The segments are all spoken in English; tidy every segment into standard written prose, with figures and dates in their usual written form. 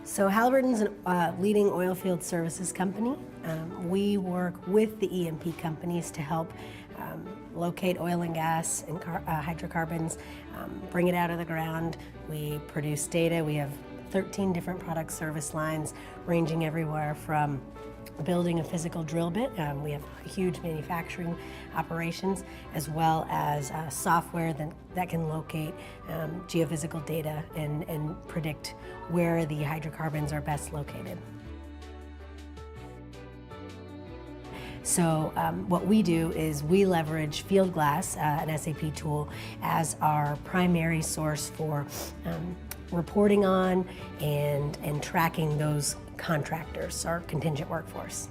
So Halliburton's a leading oil field services company. We work with the E&P companies to help locate oil and gas and hydrocarbons, bring it out of the ground. We produce data. We have 13 different product service lines ranging everywhere from building a physical drill bit. We have huge manufacturing operations, as well as software that can locate geophysical data and predict where the hydrocarbons are best located. So what we do is we leverage Fieldglass, an SAP tool, as our primary source for reporting on and tracking those contractors, our contingent workforce.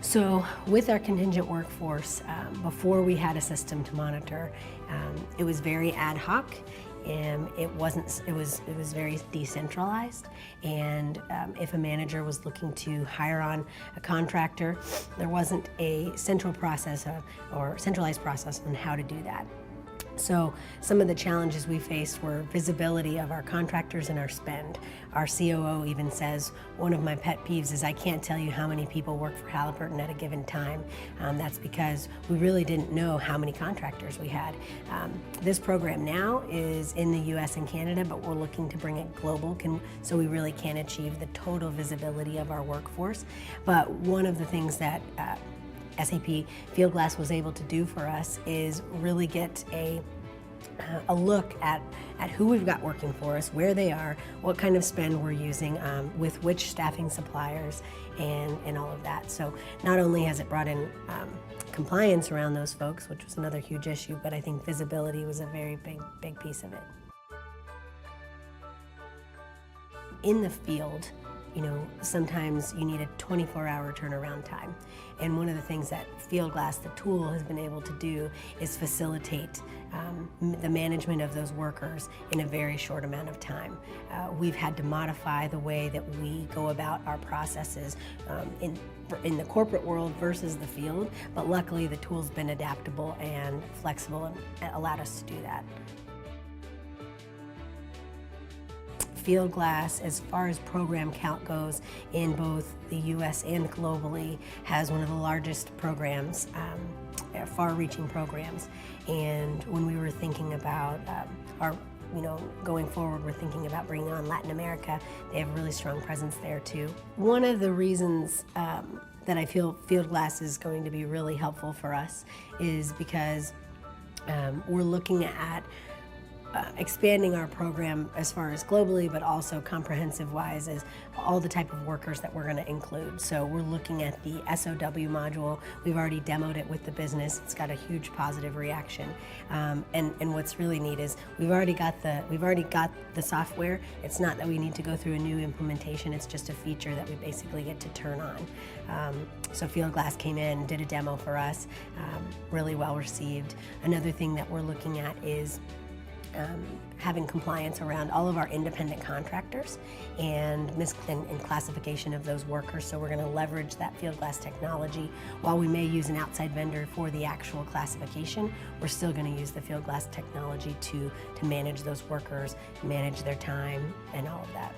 So with our contingent workforce, before we had a system to monitor, it was very ad hoc. It was very decentralized, and if a manager was looking to hire on a contractor, there wasn't a central process or centralized process on how to do that. So some of the challenges we faced were visibility of our contractors and our spend. Our COO even says, one of my pet peeves is I can't tell you how many people work for Halliburton at a given time. That's because we really didn't know how many contractors we had. This program now is in the US and Canada, but we're looking to bring it global so we really can achieve the total visibility of our workforce. But one of the things that SAP Fieldglass was able to do for us is really get a look at who we've got working for us, where they are, what kind of spend we're using, with which staffing suppliers, and all of that. So not only has it brought in compliance around those folks, which was another huge issue, but I think visibility was a very big piece of it. In the field, sometimes you need a 24-hour turnaround time. And one of the things that Fieldglass, the tool, has been able to do is facilitate the management of those workers in a very short amount of time. We've had to modify the way that we go about our processes in the corporate world versus the field, but luckily the tool's been adaptable and flexible and allowed us to do that. Fieldglass, as far as program count goes, in both the US and globally, has one of the largest programs, far-reaching programs. And when we were thinking about going forward, we're thinking about bringing on Latin America. They have a really strong presence there too. One of the reasons that I feel Fieldglass is going to be really helpful for us is because we're looking at expanding our program as far as globally, but also comprehensive-wise is all the type of workers that we're going to include. So we're looking at the SOW module. We've already demoed it with the business. It's got a huge positive reaction. And what's really neat is we've already got the software. It's not that we need to go through a new implementation. It's just a feature that we basically get to turn on. So Fieldglass came in, did a demo for us, really well received. Another thing that we're looking at is having compliance around all of our independent contractors and classification of those workers. So we're going to leverage that Fieldglass technology. While we may use an outside vendor for the actual classification, we're still going to use the Fieldglass technology to manage those workers, manage their time, and all of that.